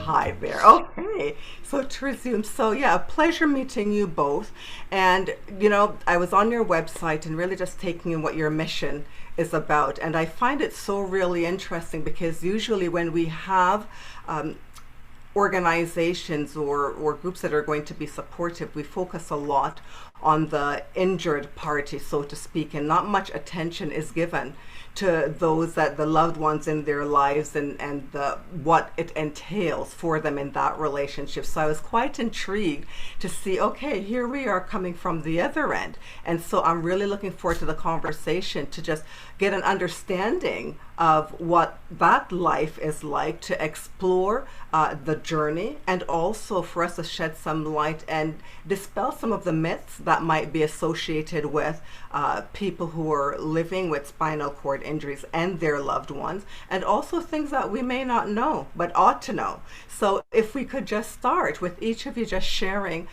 Hi there. Okay. So to resume, so yeah, a pleasure meeting you both. And, I was on your website and really just taking in what your mission is about. And I find it so really interesting because usually when we have organizations or groups that are going to be supportive, we focus a lot on the injured party, so to speak, and not much attention is given to those that the loved ones in their lives and the what it entails for them in that relationship. So I was quite intrigued to see, okay, here we are coming from the other end. And so I'm really looking forward to the conversation to just get an understanding of what that life is like, to explore the journey, and also for us to shed some light and dispel some of the myths that might be associated with people who are living with spinal cord injuries and their loved ones, and also things that we may not know but ought to know. So, if we could just start with each of you just sharing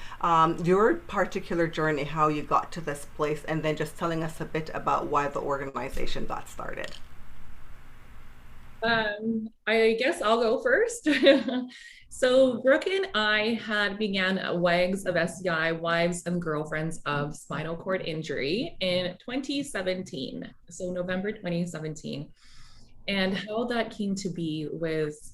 your particular journey, how you got to this place, and then just telling us a bit about why the organization got started. I guess I'll go first. So Brooke and I had began WAGS of SCI, Wives and Girlfriends of Spinal Cord Injury in 2017. So November 2017. And how that came to be was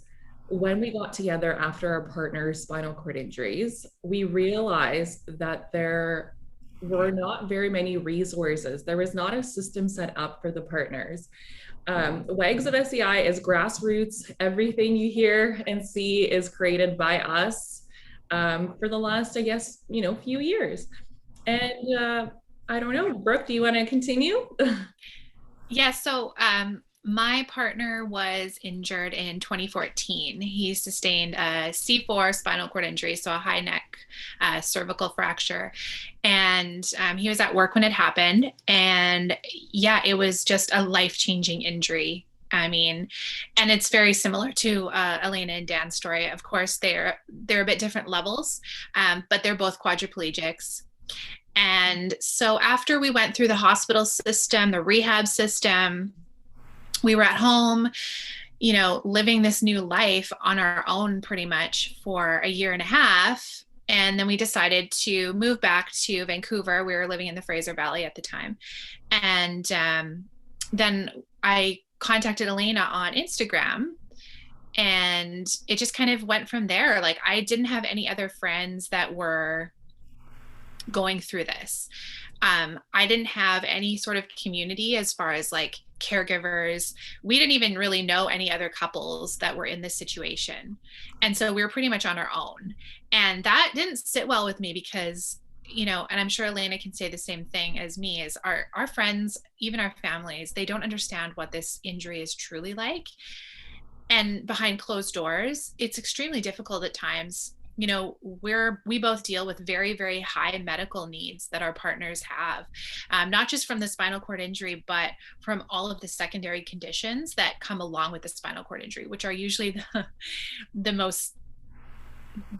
when we got together after our partner's spinal cord injuries, we realized that there were not very many resources. There was not a system set up for the partners. WAGS of SEI is grassroots. Everything you hear and see is created by us for the last, I guess, few years. And I don't know, Brooke, do you want to continue? Yeah, so my partner was injured in 2014. He sustained a C4 spinal cord injury, so a high neck cervical fracture. And he was at work when it happened. And yeah, it was just a life-changing injury. I mean, and it's very similar to Elena and Dan's story. Of course, they're a bit different levels, but they're both quadriplegics. And so after we went through the hospital system, the rehab system, we were at home, living this new life on our own pretty much for a year and a half. And then we decided to move back to Vancouver. We were living in the Fraser Valley at the time. And then I contacted Elena on Instagram, and it just kind of went from there. Like, I didn't have any other friends that were going through this. I didn't have any sort of community as far as like caregivers. We didn't even really know any other couples that were in this situation. And so we were pretty much on our own. And that didn't sit well with me because, and I'm sure Elena can say the same thing as me, is our friends, even our families, they don't understand what this injury is truly like. And behind closed doors, it's extremely difficult at times. We both deal with very, very high medical needs that our partners have, not just from the spinal cord injury, but from all of the secondary conditions that come along with the spinal cord injury, which are usually the most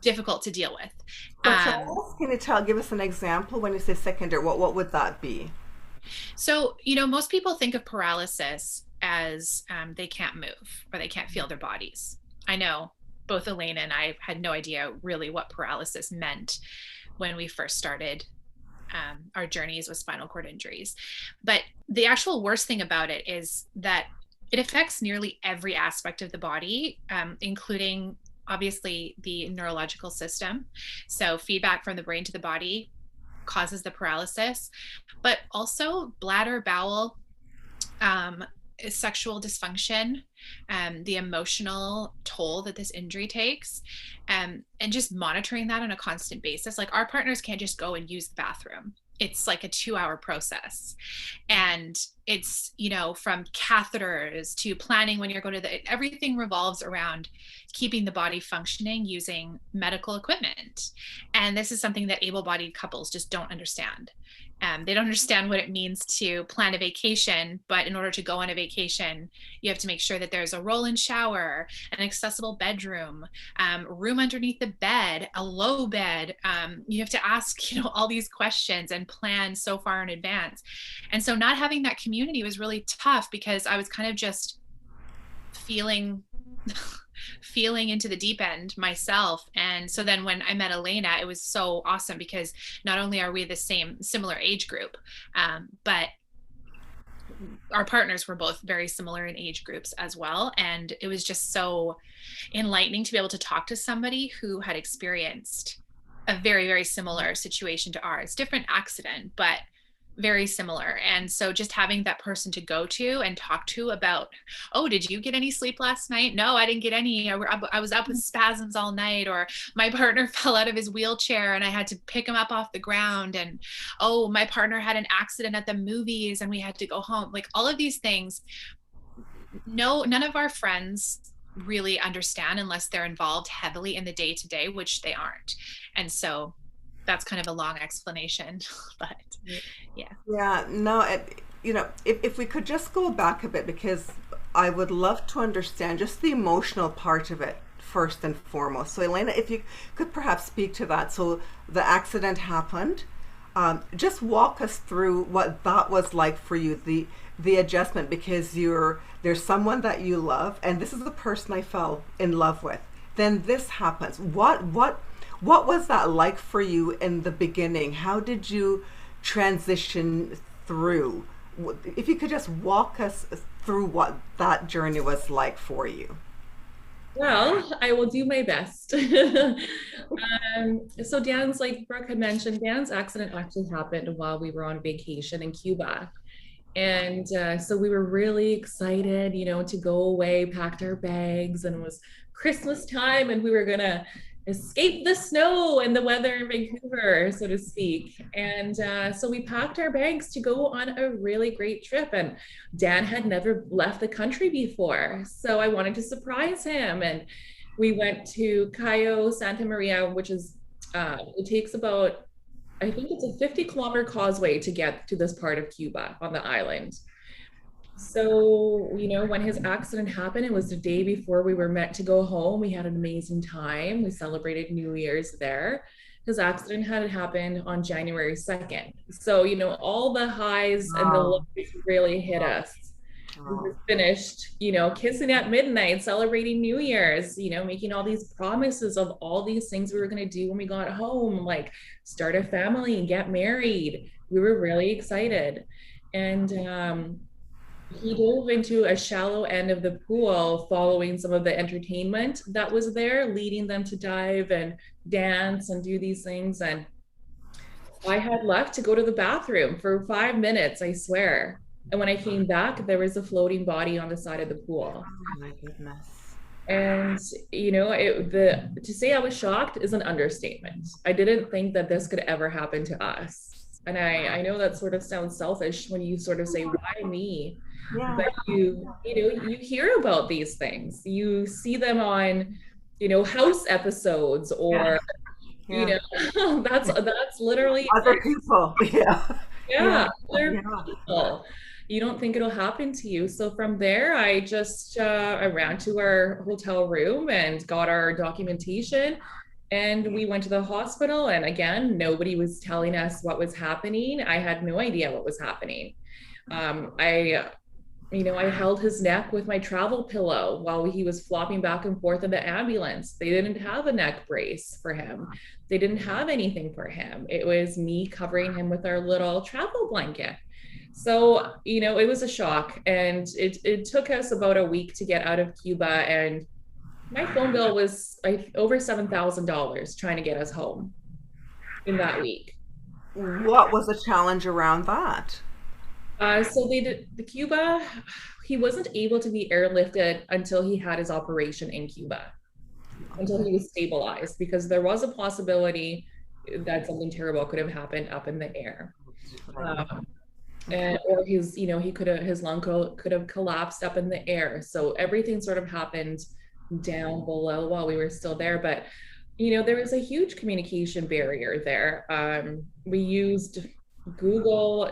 difficult to deal with. So Charles, can you give us an example when you say secondary? What would that be? So, most people think of paralysis as they can't move or they can't feel their bodies. I know both Elena and I had no idea really what paralysis meant when we first started our journeys with spinal cord injuries. But the actual worst thing about it is that it affects nearly every aspect of the body, including obviously the neurological system. So feedback from the brain to the body causes the paralysis, but also bladder, bowel, sexual dysfunction, the emotional toll that this injury takes, and just monitoring that on a constant basis. Like, our partners can't just go and use the bathroom. It's like a 2-hour process. And it's, from catheters to planning when you're going to everything revolves around keeping the body functioning using medical equipment. And this is something that able-bodied couples just don't understand. They don't understand what it means to plan a vacation, but in order to go on a vacation, you have to make sure that there's a roll-in shower, an accessible bedroom, room underneath the bed, a low bed. You have to ask, all these questions and plan so far in advance. And so not having that community was really tough because I was kind of just feeling feeling into the deep end myself. And so then when I met Elena, it was so awesome because not only are we the similar age group, but our partners were both very similar in age groups as well. And it was just so enlightening to be able to talk to somebody who had experienced a very, very similar situation to ours. Different accident, but very similar. And so just having that person to go to and talk to about, oh, did you get any sleep last night? No, I didn't get any. I was up with spasms all night, or my partner fell out of his wheelchair and I had to pick him up off the ground. And oh, my partner had an accident at the movies and we had to go home. Like all of these things, no, none of our friends really understand unless they're involved heavily in the day-to-day, which they aren't. And so that's kind of a long explanation, but yeah. Yeah, no, if we could just go back a bit, because I would love to understand just the emotional part of it first and foremost. So, Elena, if you could perhaps speak to that. So, the accident happened. Just walk us through what that was like for you, the adjustment, because there's someone that you love, and this is the person I fell in love with. Then this happens. What was that like for you in the beginning? How did you transition through? If you could just walk us through what that journey was like for you. Well, I will do my best. So Dan's, like Brooke had mentioned, Dan's accident actually happened while we were on vacation in Cuba. And so we were really excited, to go away, packed our bags, and it was Christmas time, and we were gonna escape the snow and the weather in Vancouver, so to speak. And so we packed our bags to go on a really great trip. And Dan had never left the country before, so I wanted to surprise him. And we went to Cayo Santa Maria, which is, it takes about, I think it's a 50-kilometer causeway to get to this part of Cuba on the island. So, when his accident happened, it was the day before we were meant to go home. We had an amazing time. We celebrated New Year's there. His accident had happened on January 2nd. So, all the highs and the lows really hit us. We were finished, kissing at midnight, celebrating New Year's, making all these promises of all these things we were going to do when we got home, like start a family and get married. We were really excited. And he dove into a shallow end of the pool following some of the entertainment that was there, leading them to dive and dance and do these things. And I had left to go to the bathroom for 5 minutes, I swear. And when I came back, there was a floating body on the side of the pool. Oh my goodness. And to say I was shocked is an understatement. I didn't think that this could ever happen to us. And I know that sort of sounds selfish when you sort of say, why me? Yeah. But you hear about these things. You see them on, House episodes, or that's literally other people. Yeah, other people. You don't think it'll happen to you. So from there, I just I ran to our hotel room and got our documentation, and we went to the hospital. And again, nobody was telling us what was happening. I had no idea what was happening. I held his neck with my travel pillow while he was flopping back and forth in the ambulance. They didn't have a neck brace for him. They didn't have anything for him. It was me covering him with our little travel blanket. So, it was a shock. And it took us about a week to get out of Cuba. And my phone bill was over $7,000 trying to get us home in that week. What was the challenge around that? So the Cuba, he wasn't able to be airlifted until he had his operation in Cuba, until he was stabilized, because there was a possibility that something terrible could have happened up in the air. Or his lung could have collapsed up in the air. So everything sort of happened down below while we were still there. But, there was a huge communication barrier there. We used Google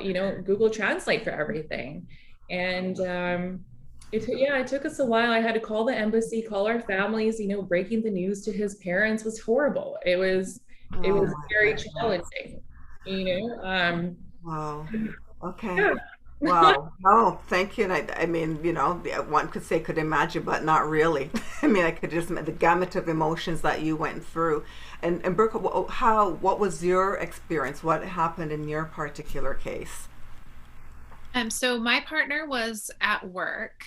Translate for everything. And it took us a while. I had to call the embassy, call our families. Breaking the news to his parents was horrible. It was very challenging. Wow. Okay. Yeah. Wow. Oh, thank you. And I mean, one could say could imagine, but not really. I mean, I could just the gamut of emotions that you went through. And Brooke, what was your experience? What happened in your particular case? So my partner was at work,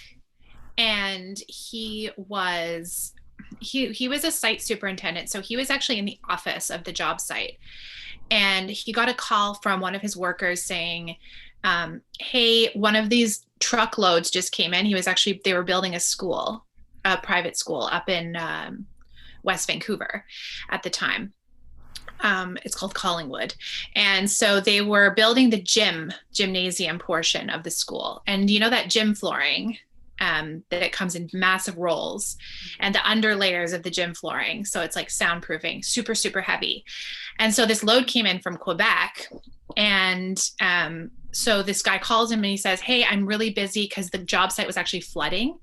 and he was a site superintendent. So he was actually in the office of the job site, and he got a call from one of his workers saying, hey, one of these truckloads just came in. They were building a school, a private school up in West Vancouver at the time. It's called Collingwood. And so they were building the gymnasium portion of the school. And you know that gym flooring that it comes in massive rolls and the under layers of the gym flooring. So it's like soundproofing, super, super heavy. And so this load came in from Quebec. And so this guy calls him and he says, hey, I'm really busy because the job site was actually flooding.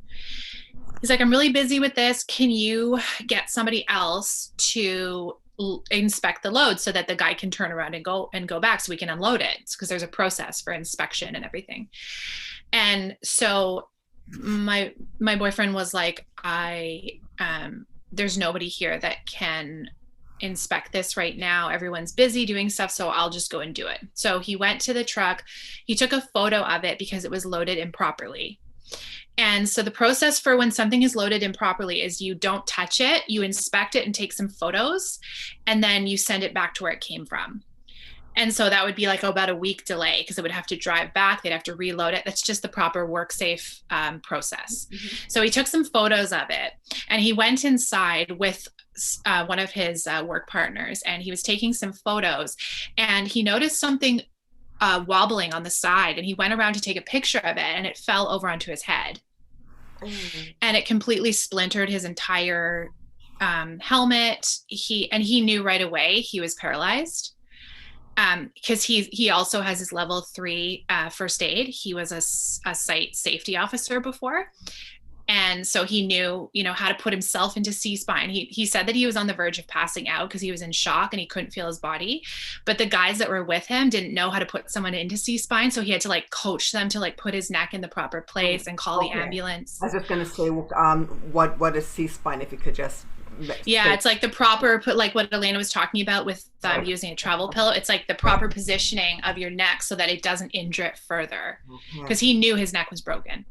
He's like, I'm really busy with this. Can you get somebody else to inspect the load so that the guy can turn around and go back so we can unload it? Because there's a process for inspection and everything. And so my boyfriend was like, there's nobody here that can inspect this right now. Everyone's busy doing stuff, so I'll just go and do it. So he went to the truck. He took a photo of it because it was loaded improperly. And so the process for when something is loaded improperly is you don't touch it, you inspect it and take some photos, and then you send it back to where it came from. And so that would be like about a week delay because it would have to drive back. They'd have to reload it. That's just the proper work safe process. Mm-hmm. So he took some photos of it and he went inside with one of his work partners, and he was taking some photos, and he noticed something wobbling on the side, and he went around to take a picture of it, and it fell over onto his head. Mm. And it completely splintered his entire helmet. He knew right away he was paralyzed. Because he also has his level 3 first aid. He was a site safety officer before. And so he knew, how to put himself into C-spine. He said that he was on the verge of passing out because he was in shock and he couldn't feel his body. But the guys that were with him didn't know how to put someone into C-spine. So he had to coach them to put his neck in the proper place and call the ambulance. I was just going to say, what is C-spine, if you could just... Yeah, it's like the proper, what Elena was talking about with using a travel pillow. It's like the proper positioning of your neck so that it doesn't injure it further, because he knew his neck was broken.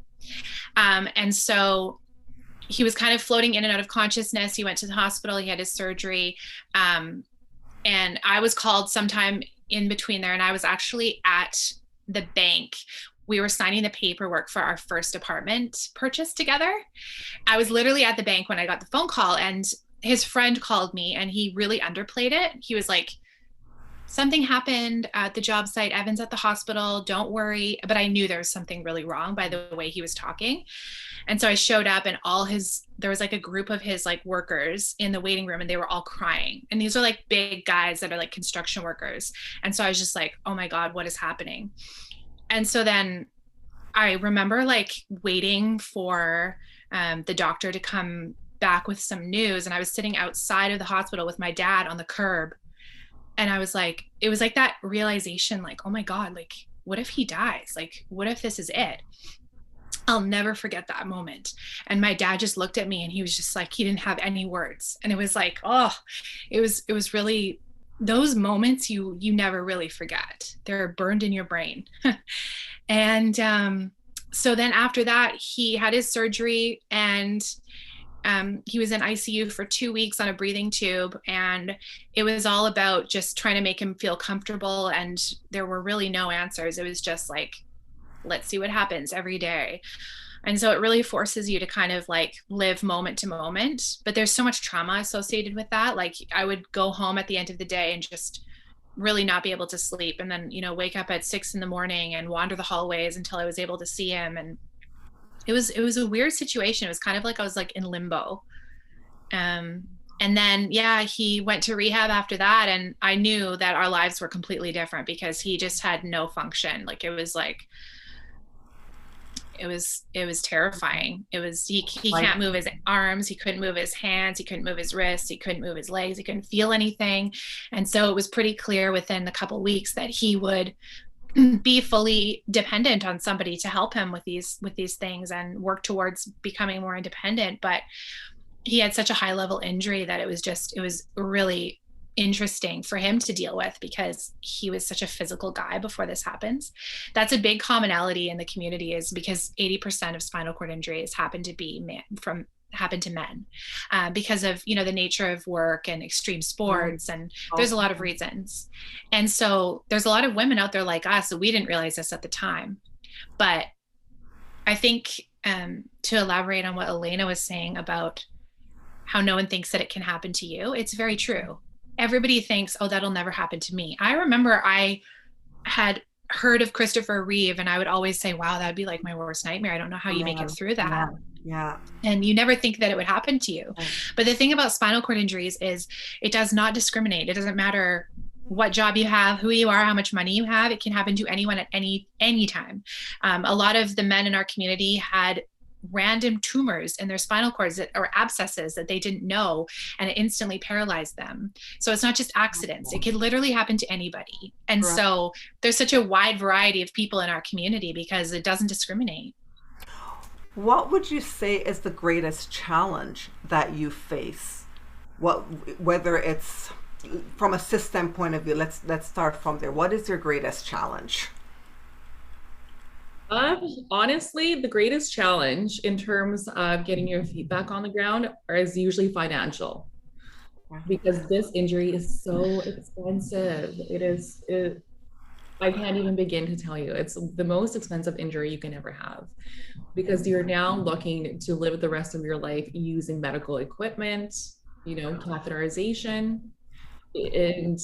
And so he was kind of floating in and out of consciousness. He went to the hospital, he had his surgery. And I was called sometime in between there, and I was actually at the bank. We were signing the paperwork for our first apartment purchase together. I was literally at the bank when I got the phone call, and his friend called me and he really underplayed it. He was like, something happened at the job site. Evan's at the hospital. Don't worry. But I knew there was something really wrong by the way he was talking. And so I showed up, and there was a group of his workers in the waiting room, and they were all crying. And these are big guys that are construction workers. And so I was just like, oh my God, what is happening? And so then I remember waiting for the doctor to come back with some news. And I was sitting outside of the hospital with my dad on the curb. And I was it was that realization, oh my God, what if he dies? What if this is it? I'll never forget that moment. And my dad just looked at me, and he was just he didn't have any words. And it was it was really, those moments you never really forget. They're burned in your brain. And so then after that, he had his surgery, and he was in ICU for 2 weeks on a breathing tube. And it was all about just trying to make him feel comfortable. And there were really no answers. It was just let's see what happens every day. And so it really forces you to kind of live moment to moment. But there's so much trauma associated with that. I would go home at the end of the day and just really not be able to sleep, and then wake up at 6 a.m. and wander the hallways until I was able to see him. And it was a weird situation. It was kind of I was in limbo. And then he went to rehab after that, and I knew that our lives were completely different because he just had no function. It was terrifying. It was, he can't move his arms. He couldn't move his hands. He couldn't move his wrists. He couldn't move his legs. He couldn't feel anything. And so it was pretty clear within a couple of weeks that he would be fully dependent on somebody to help him with these things and work towards becoming more independent. But he had such a high level injury that it was really interesting for him to deal with because he was such a physical guy before this happens. That's a big commonality in the community, is because 80% of spinal cord injuries happen to men, because of the nature of work and extreme sports, and there's a lot of reasons. And so there's a lot of women out there like us, so we didn't realize this at the time. But I think, to elaborate on what Elena was saying about how no one thinks that it can happen to you, it's very true. Everybody thinks, oh, that'll never happen to me. I remember I had heard of Christopher Reeve, and I would always say, wow, that'd be like my worst nightmare. I don't know how you make it through that. Yeah. And you never think that it would happen to you. But the thing about spinal cord injuries is it does not discriminate. It doesn't matter what job you have, who you are, how much money you have. It can happen to anyone at any time. A lot of the men in our community had random tumors in their spinal cords or abscesses that they didn't know, and it instantly paralyzed them. So it's not just accidents. It could literally happen to anybody. And so there's such a wide variety of people in our community because it doesn't discriminate. What would you say is the greatest challenge that you face? Whether it's from a system point of view, let's start from there. What is your greatest challenge? Honestly, the greatest challenge in terms of getting your feet back on the ground is usually financial, because this injury is so expensive. I can't even begin to tell you. It's the most expensive injury you can ever have, because you're now looking to live the rest of your life using medical equipment, catheterization. And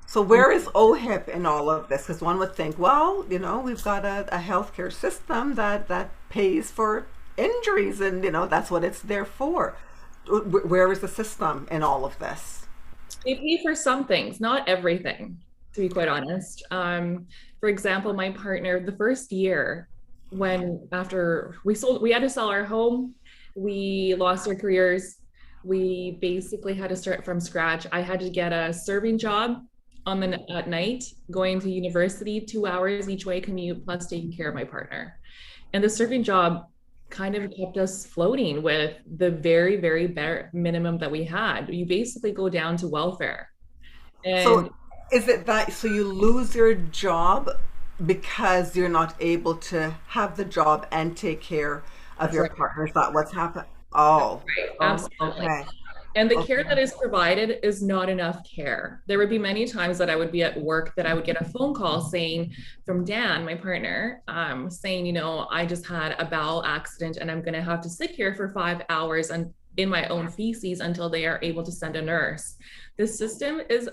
so where is OHIP in all of this? Because one would think, well, we've got a healthcare system that pays for injuries, and that's what it's there for. Where is the system in all of this? They pay for some things, not everything, to be quite honest. For example, my partner, the first year, after we had to sell our home, we lost our careers. We basically had to start from scratch. I had to get a serving job at night, going to university, 2 hours each way commute, plus taking care of my partner. And the serving job kind of kept us floating with the very, very bare minimum that we had. You basically go down to welfare. And so is it that, so you lose your job because you're not able to have the job and take care of your partner? Is that what's happened? Oh, right. Absolutely. Okay. And the care that is provided is not enough care. There would be many times that I would be at work that I would get a phone call from Dan, my partner, saying, I just had a bowel accident and I'm going to have to sit here for 5 hours in my own feces until they are able to send a nurse. The system is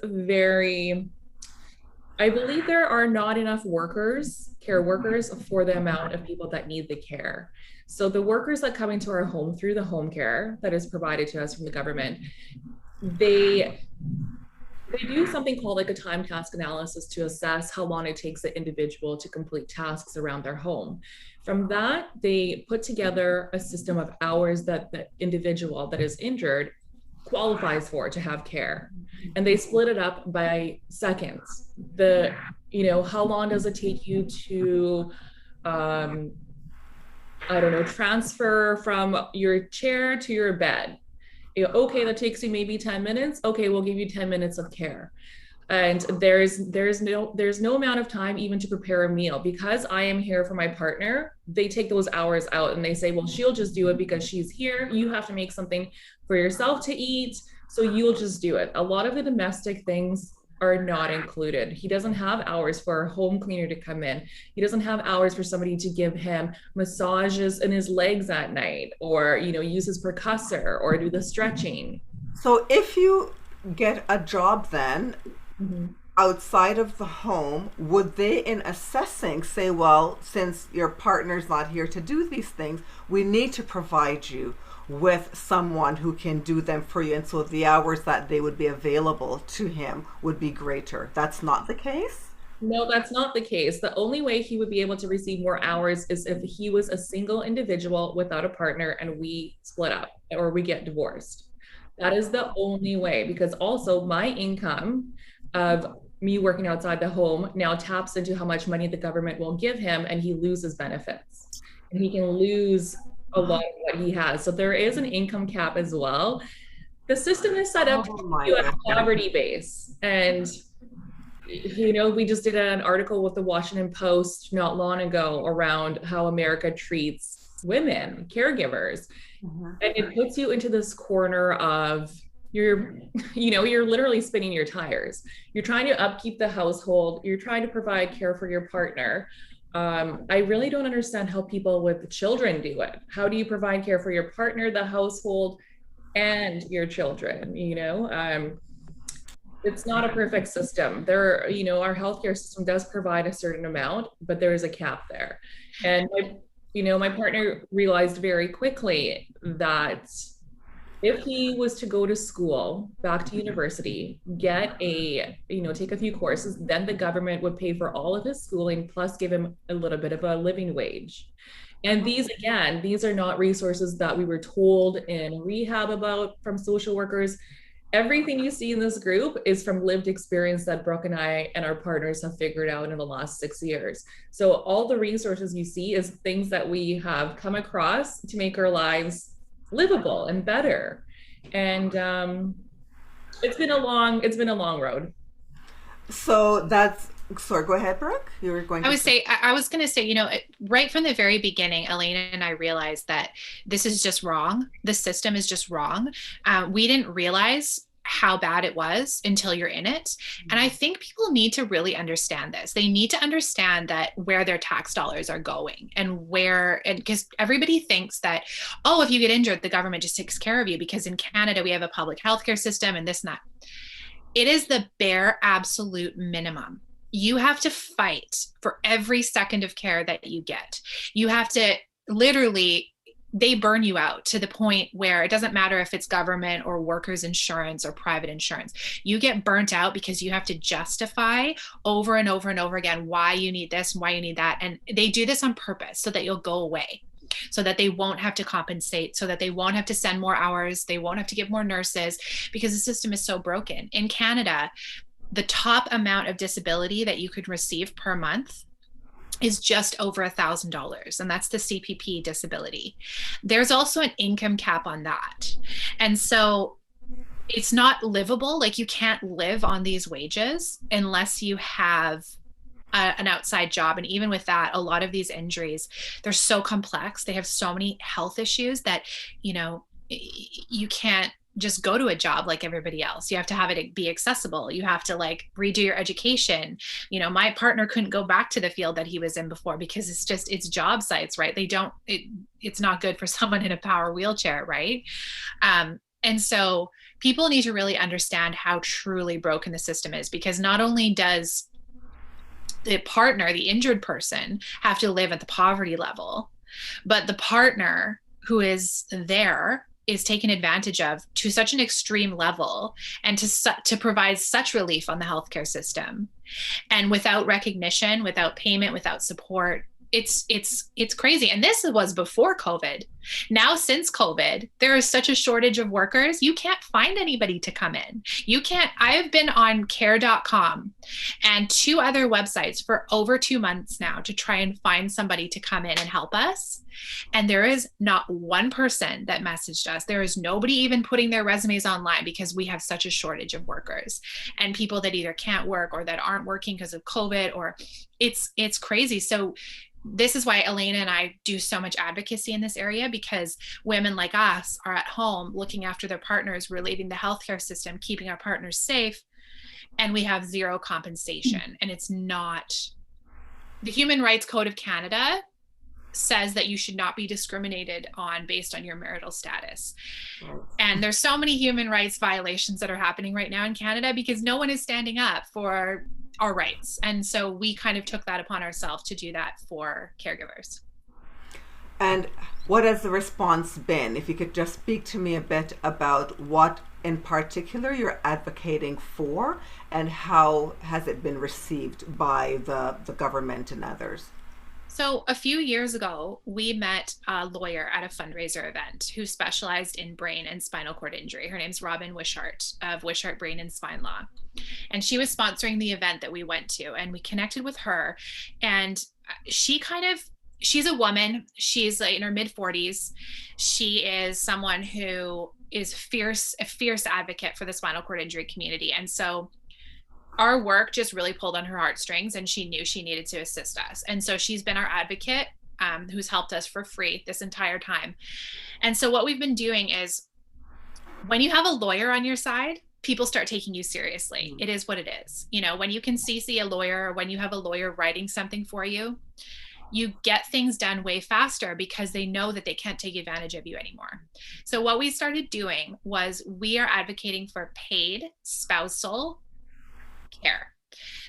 I believe there are not enough care workers for the amount of people that need the care. So the workers that come into our home through the home care that is provided to us from the government, they do something called like a time task analysis to assess how long it takes the individual to complete tasks around their home. From that, they put together a system of hours that the individual that is injured qualifies for to have care. And they split it up by seconds. How long does it take you to, transfer from your chair to your bed? Okay, that takes you maybe 10 minutes. Okay, we'll give you 10 minutes of care. And there's no amount of time even to prepare a meal. Because I am here for my partner, they take those hours out and they say, well, she'll just do it because she's here. You have to make something for yourself to eat, so you'll just do it. A lot of the domestic things are not included. He doesn't have hours for a home cleaner to come in. He doesn't have hours for somebody to give him massages in his legs at night, or use his percussor or do the stretching. So if you get a job then, outside of the home, would they, in assessing, say, well, since your partner's not here to do these things, we need to provide you with someone who can do them for you, and so the hours that they would be available to him would be greater? That's not the case? No, that's not the case. The only way he would be able to receive more hours is if he was a single individual without a partner and we split up or we get divorced. That is the only way, because also my income of me working outside the home now taps into how much money the government will give him, and he loses benefits. And he can lose a lot of what he has. So there is an income cap as well. The system is set up to Oh keep my you at God. poverty base. And we just did an article with the Washington Post not long ago around how America treats women, caregivers. And it puts you into this corner of you're literally spinning your tires. You're trying to upkeep the household. You're trying to provide care for your partner. I really don't understand how people with children do it. How do you provide care for your partner, the household, and your children? It's not a perfect system. Our healthcare system does provide a certain amount, but there is a cap there. And my partner realized very quickly that if he was to go to school, back to university, take a few courses, then the government would pay for all of his schooling, plus give him a little bit of a living wage. And these are not resources that we were told in rehab about from social workers. Everything you see in this group is from lived experience that Brooke and I and our partners have figured out in the last 6 years. So all the resources you see is things that we have come across to make our lives livable and better. And it's been a long road. So sorry, go ahead, Brooke. You were going to I was going to say, right from the very beginning, Elena and I realized that this is just wrong. The system is just wrong. We didn't realize how bad it was until you're in it. And I think people need to really understand this. They need to understand that where their tax dollars are going and because everybody thinks that, oh, if you get injured, the government just takes care of you, because in Canada, we have a public healthcare system and this and that. It is the bare absolute minimum. You have to fight for every second of care that you get. You have to literally, they burn you out to the point where it doesn't matter if it's government or workers' insurance or private insurance. You get burnt out because you have to justify over and over and over again why you need this and why you need that. And they do this on purpose so that you'll go away, so that they won't have to compensate, so that they won't have to send more hours, they won't have to give more nurses, because the system is so broken. In Canada, the top amount of disability that you could receive per month is just over $1,000, and that's the CPP disability. There's also an income cap on that. And so it's not livable. Like, you can't live on these wages unless you have an outside job. And even with that, a lot of these injuries, they're so complex. They have so many health issues that, you can't just go to a job like everybody else. You have to have it be accessible. You have to redo your education. My partner couldn't go back to the field that he was in before because it's job sites, right? It's not good for someone in a power wheelchair, right? And so people need to really understand how truly broken the system is, because not only does the partner, the injured person, have to live at the poverty level, but the partner who is there is taken advantage of to such an extreme level, and to provide such relief on the healthcare system, and without recognition, without payment, without support. It's crazy. And this was before COVID. Now, since COVID, there is such a shortage of workers. You can't find anybody to come in. I have been on care.com and 2 other websites for over 2 months now to try and find somebody to come in and help us. And there is not one person that messaged us. There is nobody even putting their resumes online, because we have such a shortage of workers and people that either can't work or that aren't working because of COVID, or it's crazy. So this is why Elena and I do so much advocacy in this area, because women like us are at home looking after their partners, relieving the healthcare system, keeping our partners safe, and we have zero compensation. And it's not, the Human Rights Code of Canada says that you should not be discriminated on based on your marital status. And there's so many human rights violations that are happening right now in Canada because no one is standing up for our rights. And so we kind of took that upon ourselves to do that for caregivers. And what has the response been? If you could just speak to me a bit about what in particular you're advocating for, and how has it been received by the government and others? So a few years ago, we met a lawyer at a fundraiser event who specialized in brain and spinal cord injury. Her name's Robin Wishart of Wishart Brain and Spine Law. And she was sponsoring the event that we went to, and we connected with her. And she's a woman. She's like in her mid 40s. She is someone who is a fierce advocate for the spinal cord injury community. And so our work just really pulled on her heartstrings, and she knew she needed to assist us. And so she's been our advocate, who's helped us for free this entire time. And so what we've been doing is, when you have a lawyer on your side, people start taking you seriously. It is what it is. You know, when you can CC a lawyer, or when you have a lawyer writing something for you, you get things done way faster because they know that they can't take advantage of you anymore. So what we started doing was, we are advocating for paid spousal care.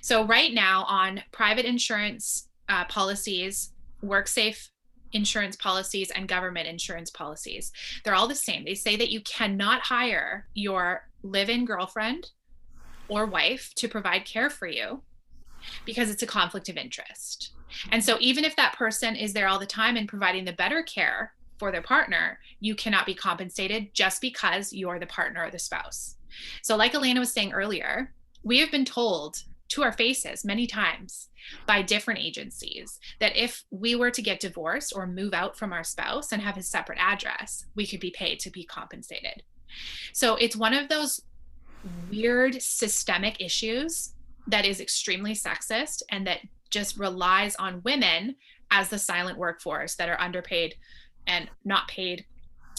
So right now, on private insurance policies, WorkSafe insurance policies, and government insurance policies, they're all the same. They say that you cannot hire your live-in girlfriend or wife to provide care for you because it's a conflict of interest. And so even if that person is there all the time and providing the better care for their partner, you cannot be compensated just because you're the partner or the spouse. So like Elena was saying earlier, we have been told to our faces many times by different agencies that if we were to get divorced or move out from our spouse and have a separate address, we could be paid to be compensated. So it's one of those weird systemic issues that is extremely sexist, and that just relies on women as the silent workforce that are underpaid and not paid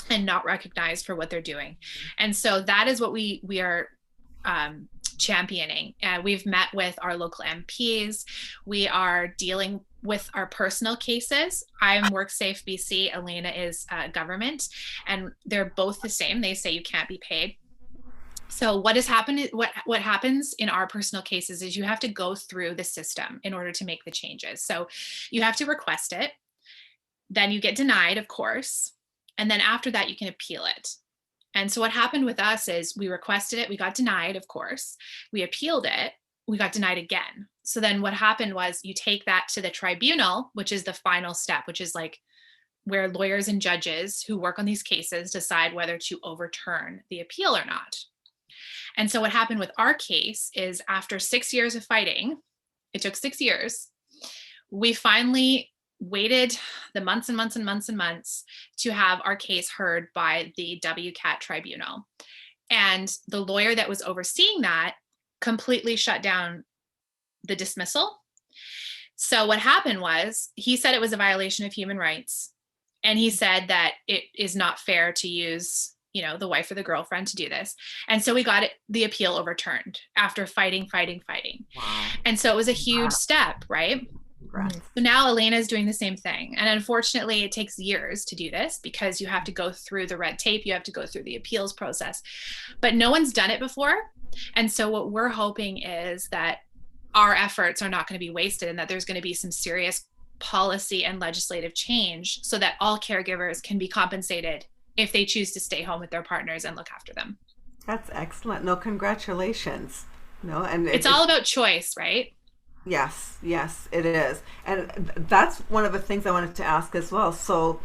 and not recognized for what they're doing. And so that is what we are championing. We've met with our local MPs. We are dealing with our personal cases. I'm WorkSafe BC, Elena is government, and they're both the same. They say you can't be paid. So what happens in our personal cases is you have to go through the system in order to make the changes. So you have to request it, then you get denied, of course, and then after that you can appeal it. And so what happened with us is, we requested it, we got denied, of course, we appealed it, we got denied again. So then what happened was, you take that to the tribunal, which is the final step, which is like where lawyers and judges who work on these cases decide whether to overturn the appeal or not. And so what happened with our case is, after 6 years of fighting, it took 6 years, we finally waited the months and months and months and months to have our case heard by the WCAT tribunal. And the lawyer that was overseeing that completely shut down the dismissal. So what happened was, he said it was a violation of human rights. And he said that it is not fair to use, you know, the wife or the girlfriend to do this. And so we got the appeal overturned after fighting. Wow. And so it was a huge step, right? Right. So now Elena is doing the same thing. And unfortunately, it takes years to do this because you have to go through the red tape, you have to go through the appeals process, but no one's done it before. And so what we're hoping is that our efforts are not going to be wasted, and that there's going to be some serious policy and legislative change so that all caregivers can be compensated if they choose to stay home with their partners and look after them. That's excellent. No, congratulations. No, and It's all about choice, right? yes, it is. And that's one of the things I wanted to ask as well. So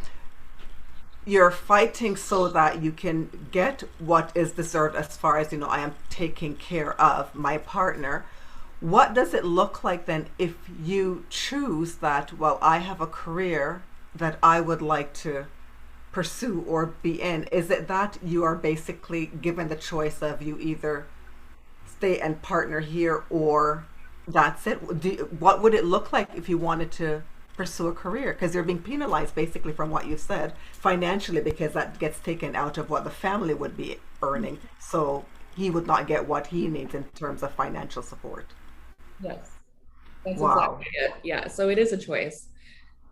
you're fighting so that you can get what is deserved, as far as, you know, I am taking care of my partner. What does it look like then if you choose that, well, I have a career that I would like to pursue or be in? Is it that you are basically given the choice of, you either stay and partner here, or that's it? What would it look like if you wanted to pursue a career? Because you're being penalized, basically, from what you said, financially, because that gets taken out of what the family would be earning. So he would not get what he needs in terms of financial support. Yes, that's Wow. exactly it. Yeah, so it is a choice.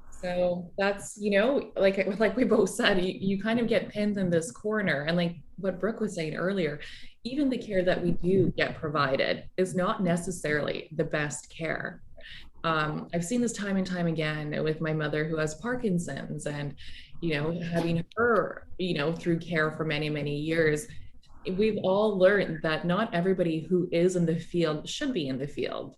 So that's, you know, like we both said, you kind of get pinned in this corner. And like what Brooke was saying earlier, even the care that we do get provided is not necessarily the best care. I've seen this time and time again with my mother, who has Parkinson's, and, you know, having her, you know, through care for many, many years, we've all learned that not everybody who is in the field should be in the field,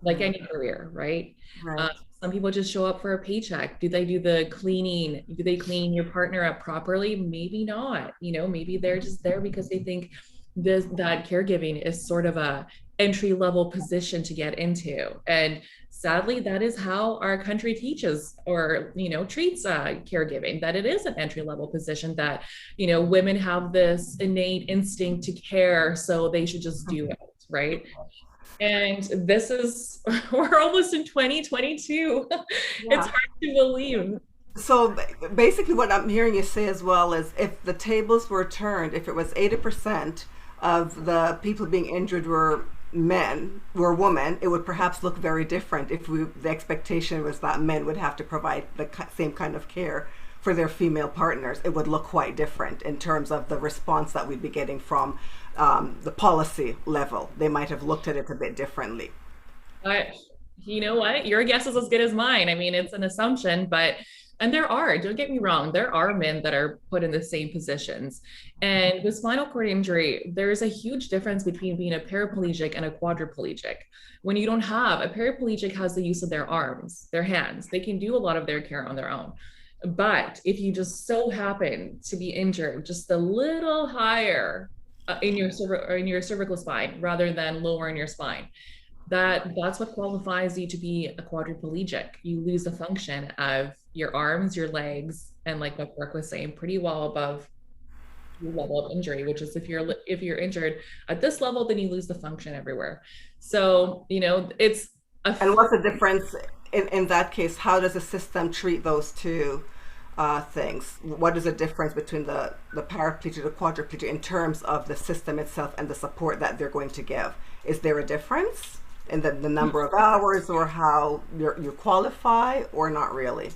like any career, right? Right. Some people just show up for a paycheck. Do they do the cleaning? Do they clean your partner up properly? Maybe not. Maybe they're just there because they think that caregiving is sort of a entry level position to get into. And sadly, that is how our country teaches or treats caregiving, that it is an entry level position, that women have this innate instinct to care, so they should just do it, right? And this is, we're almost in 2022. It's Yeah. hard to believe. So basically, what I'm hearing you say as well is if the tables were turned, if it was 80% of the people being injured were women, it would perhaps look very different if the expectation was that men would have to provide the same kind of care for their female partners. It would look quite different in terms of the response that we'd be getting from the policy level. They might have looked at it a bit differently. But you know what? Your guess is as good as mine. I mean, it's an assumption, and don't get me wrong, there are men that are put in the same positions. And with spinal cord injury, there's a huge difference between being a paraplegic and a quadriplegic. When you don't have, a paraplegic has the use of their arms, their hands, they can do a lot of their care on their own. But if you just so happen to be injured just a little higher in your cervical spine rather than lower in your spine, that's what qualifies you to be a quadriplegic. You lose the function of your arms, your legs, and like what Brooke was saying, pretty well above your level of injury, which is if you're injured at this level, then you lose the function everywhere. So, it's And what's the difference in that case? How does the system treat those two things? What is the difference between the paraplegic, the quadriplegic in terms of the system itself and the support that they're going to give? Is there a difference in the number of hours or how you qualify, or not really?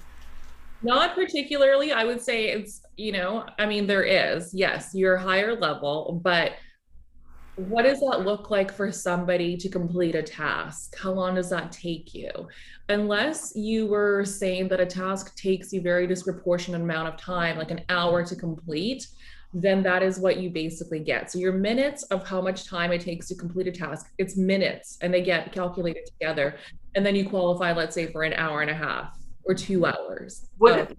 Not particularly. I would say it's, there is, yes, you're higher level, but what does that look like for somebody to complete a task? How long does that take you? Unless you were saying that a task takes you very disproportionate amount of time, like an hour to complete, then that is what you basically get. So your minutes of how much time it takes to complete a task, it's minutes, and they get calculated together. And then you qualify, let's say, for an hour and a half or 2 hours. Would it,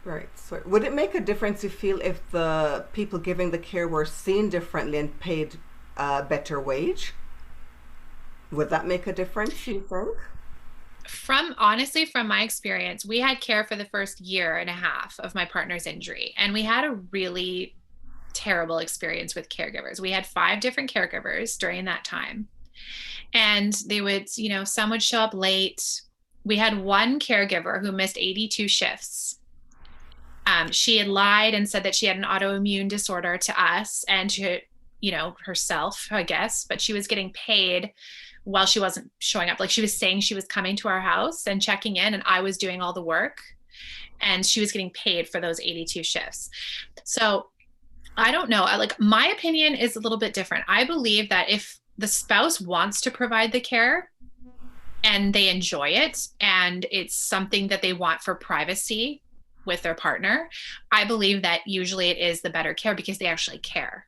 right. So would it make a difference, you feel, if the people giving the care were seen differently and paid a better wage? Would that make a difference, you think? Honestly, from my experience, we had care for the first year and a half of my partner's injury, and we had a really terrible experience with caregivers. We had 5 different caregivers during that time, and they would, some would show up late. We had one caregiver who missed 82 shifts. She had lied and said that she had an autoimmune disorder to us and to, herself, I guess, but she was getting paid while she wasn't showing up. Like, she was saying she was coming to our house and checking in, and I was doing all the work, and she was getting paid for those 82 shifts. So I don't know. My opinion is a little bit different. I believe that if the spouse wants to provide the care and they enjoy it and it's something that they want for privacy with their partner, I believe that usually it is the better care because they actually care.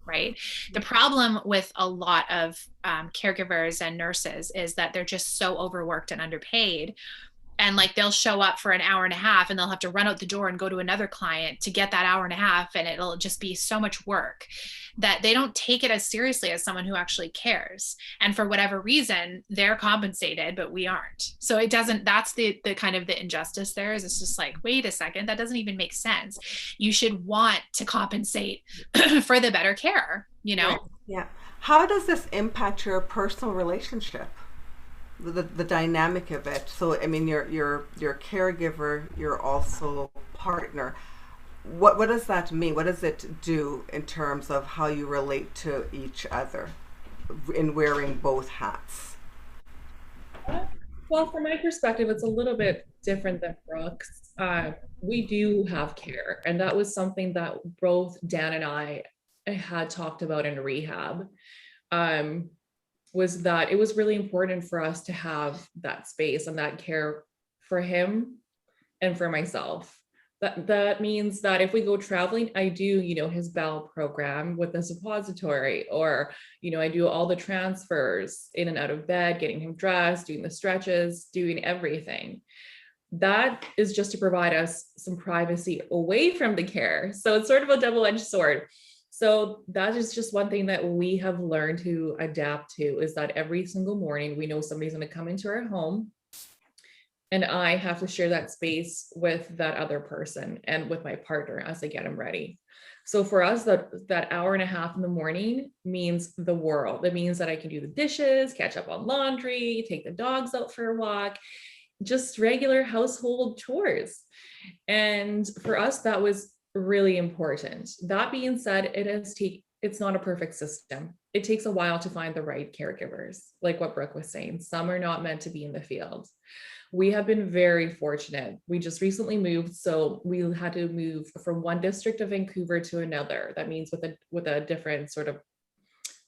Right. The problem with a lot of caregivers and nurses is that they're just so overworked and underpaid. And they'll show up for an hour and a half and they'll have to run out the door and go to another client to get that hour and a half. And it'll just be so much work that they don't take it as seriously as someone who actually cares. And for whatever reason, they're compensated, but we aren't. So it doesn't, that's the kind of the injustice there is it's just wait a second, that doesn't even make sense. You should want to compensate for the better care, Right. Yeah. How does this impact your personal relationship? The dynamic of it. So I mean, you're caregiver, you're also partner. What does that mean? What does it do in terms of how you relate to each other in wearing both hats? Well, from my perspective, it's a little bit different than Brooks. We do have care, and that was something that both Dan and I had talked about in rehab. Was that it was really important for us to have that space and that care for him and for myself. That means that if we go traveling, I do, his bowel program with the suppository, or, I do all the transfers in and out of bed, getting him dressed, doing the stretches, doing everything. That is just to provide us some privacy away from the care. So it's sort of a double-edged sword. So that is just one thing that we have learned to adapt to, is that every single morning we know somebody's going to come into our home, and I have to share that space with that other person and with my partner as I get them ready. So for us, that hour and a half in the morning means the world. It means that I can do the dishes, catch up on laundry, take the dogs out for a walk, just regular household chores. And for us, that was really important. That being said, it's not a perfect system. It takes a while to find the right caregivers, like what Brooke was saying. Some are not meant to be in the field. We have been very fortunate. We just recently moved, so we had to move from one district of Vancouver to another. That means with a different sort of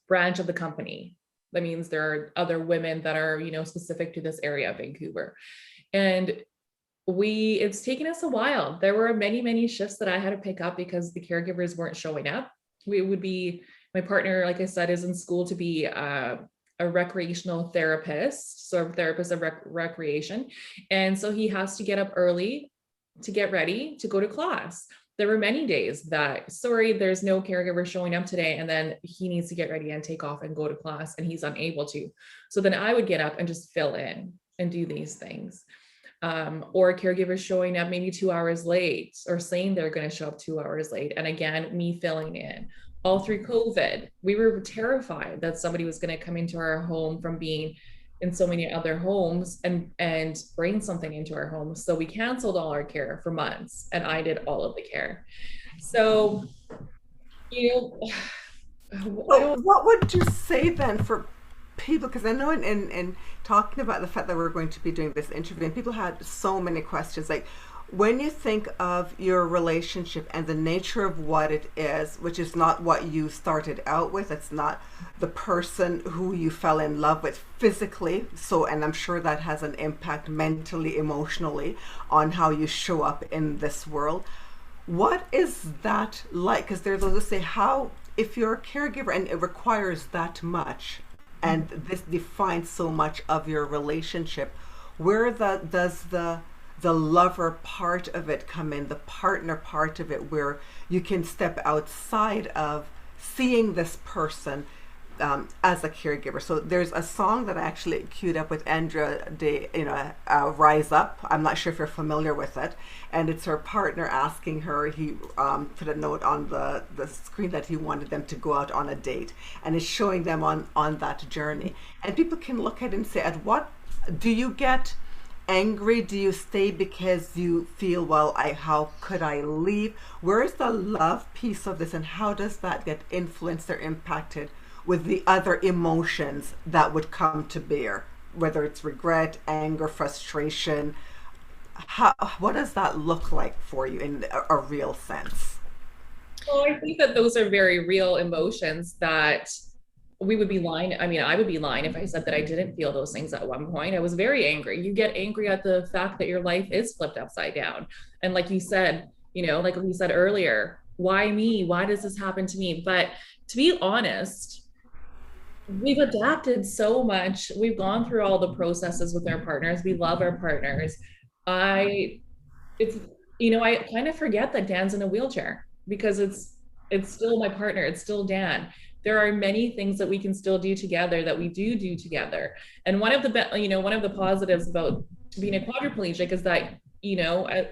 branch of the company. That means there are other women that are, specific to this area of Vancouver. And it's taken us a while. There were many, many shifts that I had to pick up because the caregivers weren't showing up. My partner, like I said, is in school to be a recreational therapist, so a therapist of recreation. And so he has to get up early to get ready to go to class. There were many days that, sorry, there's no caregiver showing up today, and then he needs to get ready and take off and go to class, and he's unable to. So then I would get up and just fill in and do these things. Or caregivers showing up maybe 2 hours late, or saying they're going to show up 2 hours late. And again, me filling in. All through COVID, we were terrified that somebody was going to come into our home from being in so many other homes and bring something into our home. So we canceled all our care for months, and I did all of the care. So, what would you say then for people, because I know in talking about the fact that we're going to be doing this interview, and people had so many questions, like when you think of your relationship and the nature of what it is, which is not what you started out with, it's not the person who you fell in love with physically, so, and I'm sure that has an impact mentally, emotionally on how you show up in this world. What is that like? Because there's those who say, how, if you're a caregiver and it requires that much, and this defines so much of your relationship, where does the lover part of it come in, the partner part of it, where you can step outside of seeing this person as a caregiver? So there's a song that I actually queued up with Andrea de, Rise Up. I'm not sure if you're familiar with it. And it's her partner asking her, he put a note on the screen that he wanted them to go out on a date, and is showing them on that journey. And people can look at it and say, at what do you get angry? Do you stay because you feel, well, how could I leave? Where is the love piece of this, and how does that get influenced or impacted with the other emotions that would come to bear, whether it's regret, anger, frustration? What does that look like for you in a real sense? Well, I think that those are very real emotions that we would be lying. I mean, I would be lying if I said that I didn't feel those things at one point. I was very angry. You get angry at the fact that your life is flipped upside down. And like you said, like we said earlier, why me? Why does this happen to me? But to be honest, we've adapted so much. We've gone through all the processes with our partners. We love our partners. I kind of forget that Dan's in a wheelchair, because it's still my partner. It's still Dan. There are many things that we can still do together, that we do together. And one of the positives about being a quadriplegic is that,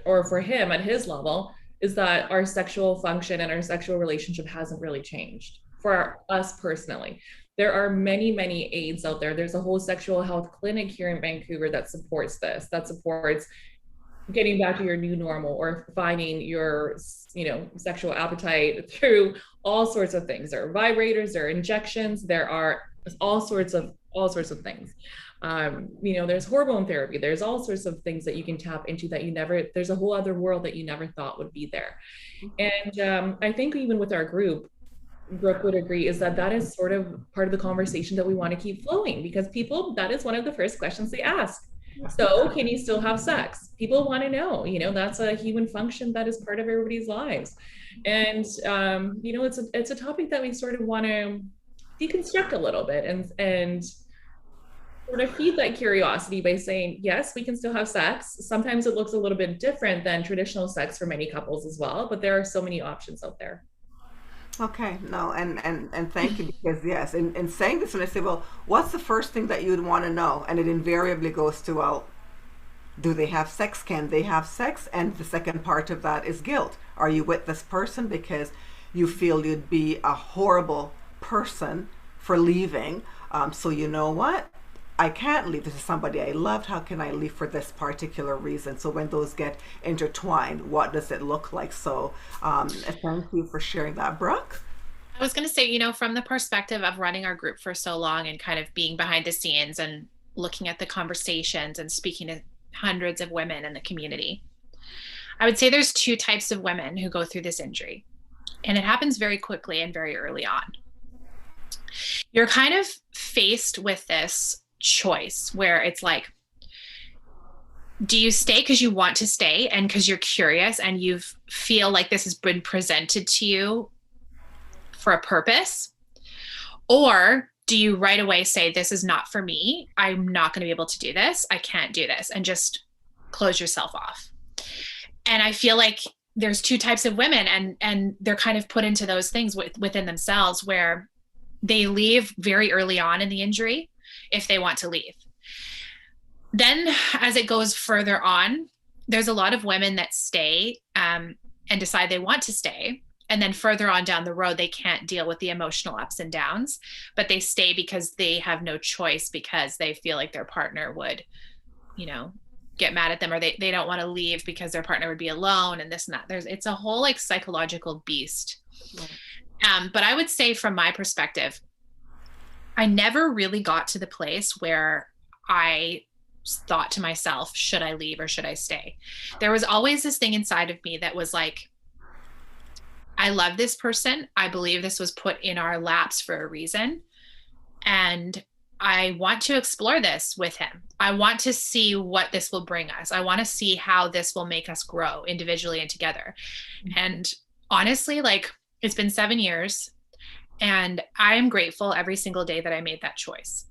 or for him at his level, is that our sexual function and our sexual relationship hasn't really changed for us personally. There are many, many aids out there. There's a whole sexual health clinic here in Vancouver that supports this, that supports getting back to your new normal, or finding your, sexual appetite through all sorts of things. There are vibrators, there are injections, there are all sorts of things. There's hormone therapy, there's all sorts of things that you can tap into that there's a whole other world that you never thought would be there. And I think even with our group, Brooke would agree, is that is sort of part of the conversation that we want to keep flowing, because that is one of the first questions they ask. So can you still have sex? People want to know, that's a human function that is part of everybody's lives. And, it's a topic that we sort of want to deconstruct a little bit and sort of feed that curiosity by saying, yes, we can still have sex. Sometimes it looks a little bit different than traditional sex for many couples as well, but there are so many options out there. Okay, no, and thank you, because yes, in saying this, when I say, well, what's the first thing that you'd want to know? And it invariably goes to, well, do they have sex? Can they have sex? And the second part of that is guilt. Are you with this person because you feel you'd be a horrible person for leaving? So you know what? I can't leave. This is somebody I loved. How can I leave for this particular reason? So when those get intertwined, what does it look like? So thank you for sharing that, Brooke. I was going to say, from the perspective of running our group for so long and kind of being behind the scenes and looking at the conversations and speaking to hundreds of women in the community, I would say there's two types of women who go through this injury. And it happens very quickly and very early on. You're kind of faced with this choice where it's like, do you stay because you want to stay and because you're curious and you feel like this has been presented to you for a purpose? Or do you right away say, this is not for me, I'm not going to be able to do this, I can't do this, and just close yourself off? And I feel like there's two types of women, and they're kind of put into those things within themselves, where they leave very early on in the injury if they want to leave. Then as it goes further on, there's a lot of women that stay and decide they want to stay. And then further on down the road, they can't deal with the emotional ups and downs, but they stay because they have no choice, because they feel like their partner would, get mad at them, or they don't want to leave because their partner would be alone and this and that. It's a whole like psychological beast. Yeah. But I would say from my perspective, I never really got to the place where I thought to myself, should I leave or should I stay? There was always this thing inside of me that was like, I love this person. I believe this was put in our laps for a reason. And I want to explore this with him. I want to see what this will bring us. I want to see how this will make us grow individually and together. And honestly, like, it's been 7 years, and I am grateful every single day that I made that choice.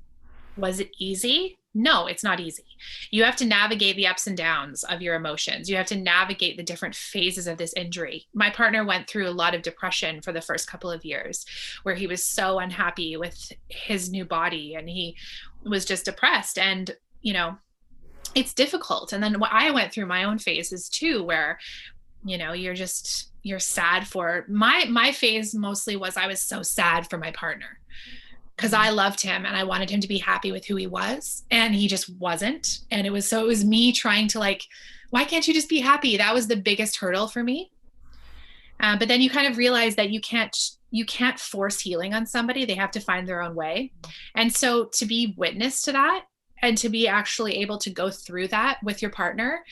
Was it easy? No, it's not easy. You have to navigate the ups and downs of your emotions. You have to navigate the different phases of this injury. My partner went through a lot of depression for the first couple of years, where he was so unhappy with his new body and he was just depressed. And, it's difficult. And then I went through my own phases too, where, you're sad for my phase. Mostly was, I was so sad for my partner, because I loved him and I wanted him to be happy with who he was, and he just wasn't. And it was me trying to like, why can't you just be happy? That was the biggest hurdle for me. But then you kind of realize that you can't force healing on somebody. They have to find their own way. And so to be witness to that and to be actually able to go through that with your partner,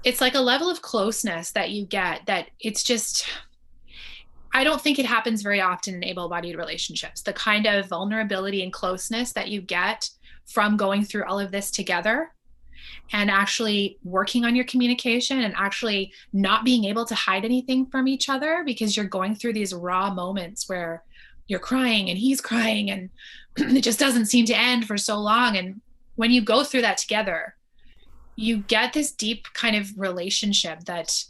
it's like a level of closeness that you get that it's just, I don't think it happens very often in able-bodied relationships. The kind of vulnerability and closeness that you get from going through all of this together and actually working on your communication and actually not being able to hide anything from each other, because you're going through these raw moments where you're crying and he's crying and it just doesn't seem to end for so long. And when you go through that together, you get this deep kind of relationship that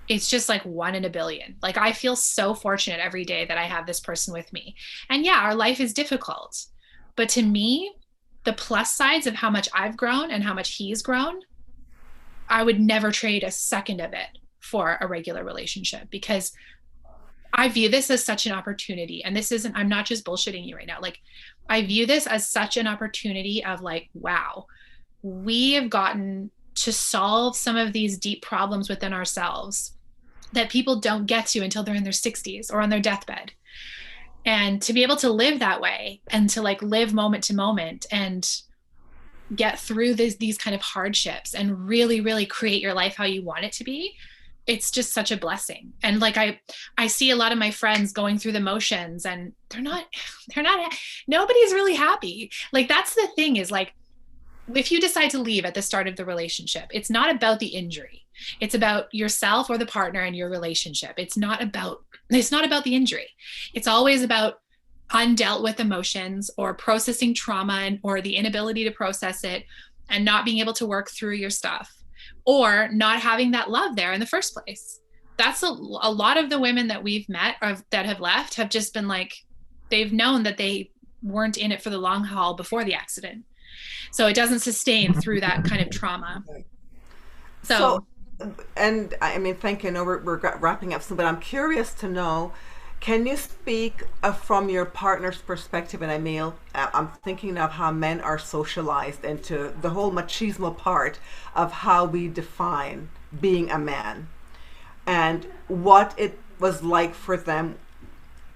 it's just like 1 in a billion. Like, I feel so fortunate every day that I have this person with me. And yeah, our life is difficult, but to me, the plus sides of how much I've grown and how much he's grown, I would never trade a second of it for a regular relationship, because I view this as such an opportunity. And I'm not just bullshitting you right now. Like, I view this as such an opportunity of like, wow, we have gotten to solve some of these deep problems within ourselves that people don't get to until they're in their 60s or on their deathbed. And to be able to live that way and to like live moment to moment and get through these kind of hardships and really, really create your life how you want it to be, it's just such a blessing. And like, I see a lot of my friends going through the motions and they're not, nobody's really happy. Like, that's the thing, is like, if you decide to leave at the start of the relationship, it's not about the injury. It's about yourself or the partner and your relationship. It's not about the injury. It's always about undealt with emotions or processing trauma or the inability to process it and not being able to work through your stuff or not having that love there in the first place. That's a lot of the women that we've met or that have left have just been like, they've known that they weren't in it for the long haul before the accident. So it doesn't sustain through that kind of trauma. So, and I mean, thank you. I know we're wrapping up soon, but I'm curious to know, can you speak from your partner's perspective? And I'm thinking of how men are socialized into the whole machismo part of how we define being a man and what it was like for them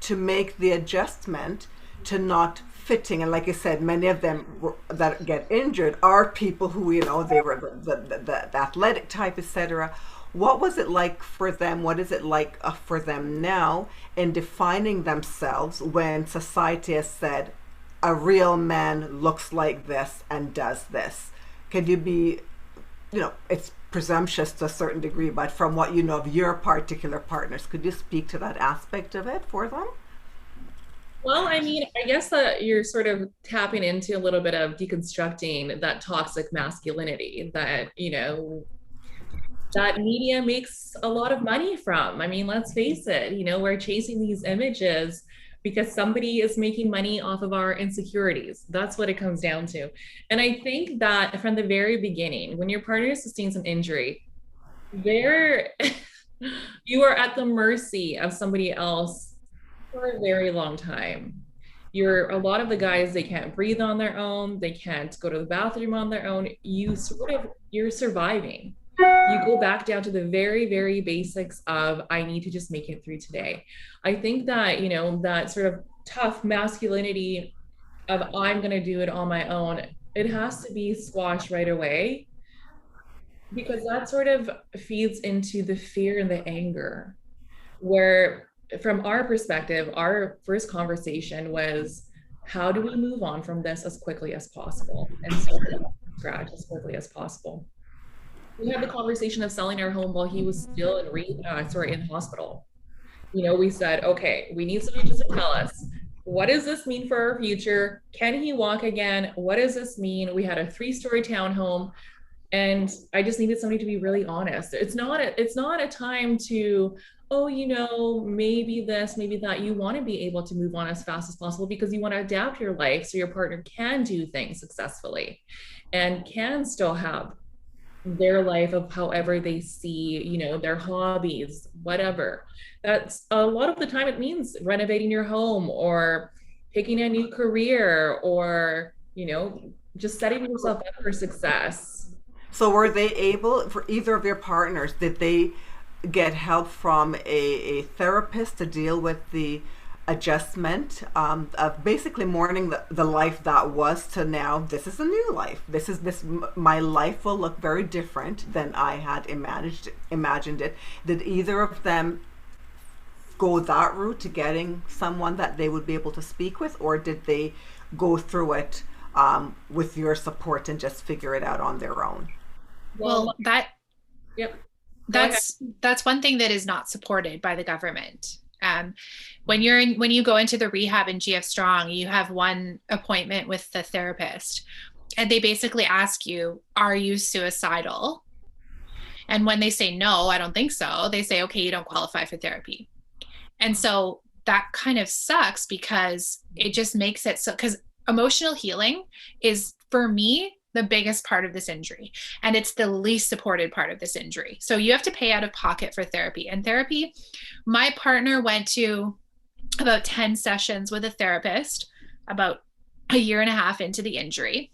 to make the adjustment to not fitting. And like I said, many of them that get injured are people who, you know, they were the athletic type, etc. What was it like for them? What is it like for them now in defining themselves when society has said a real man looks like this and does this? Could you be, you know, it's presumptuous to a certain degree, but from what you know of your particular partners, could you speak to that aspect of it for them? Well, I mean, I guess that you're sort of tapping into a little bit of deconstructing that toxic masculinity that, you know, that media makes a lot of money from. I mean, let's face it, you know, we're chasing these images because somebody is making money off of our insecurities. That's what it comes down to. And I think that from the very beginning, when your partner sustains an injury, there you are at the mercy of somebody else for a very long time. A lot of the guys, they can't breathe on their own, they can't go to the bathroom on their own. You're surviving. You go back down to the very, very basics of, I need to just make it through today. I think that, you know, that sort of tough masculinity of I'm going to do it on my own, it has to be squashed right away, because that sort of feeds into the fear and the anger, where from our perspective, our first conversation was, how do we move on from this as quickly as possible and start from scratch as quickly as possible? We had the conversation of selling our home while he was still in hospital. You know, we said, okay, we need somebody just to tell us, what does this mean for our future? Can he walk again? What does this mean? We had a 3-story townhome. And I just needed somebody to be really honest. It's not a time to, oh, you know, maybe this, maybe that. You want to be able to move on as fast as possible because you want to adapt your life so your partner can do things successfully and can still have their life of however they see, you know, their hobbies, whatever. That's a lot of the time it means renovating your home or picking a new career or, you know, just setting yourself up for success. So were they able, for either of your partners, did they get help from a therapist to deal with the adjustment of basically mourning the life that was to now this is a new life, my life will look very different than I had imagined it? Did either of them go that route to getting someone that they would be able to speak with, or did they go through it with your support and just figure it out on their own? Well, Yep. that's one thing that is not supported by the government. When you go into the rehab in GF Strong, you have one appointment with the therapist, and they basically ask you, "Are you suicidal?" And when they say no, I don't think so, they say, "Okay, you don't qualify for therapy." And so that kind of sucks because it just makes it so, because emotional healing is, for me, the biggest part of this injury. And it's the least supported part of this injury. So you have to pay out of pocket for therapy. And therapy, my partner went to about 10 sessions with a therapist about a year and a half into the injury.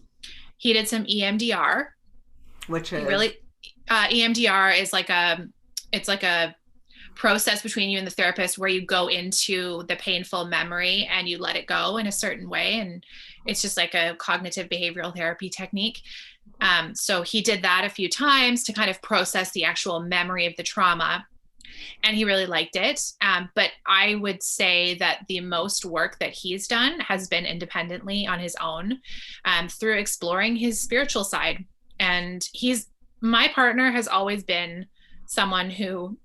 He did some EMDR. Which is? EMDR is like a process between you and the therapist where you go into the painful memory and you let it go in a certain way. And it's just like a cognitive behavioral therapy technique. So he did that a few times to kind of process the actual memory of the trauma. and he really liked it. But I would say that the most work that he's done has been independently on his own, through exploring his spiritual side. And my partner has always been someone who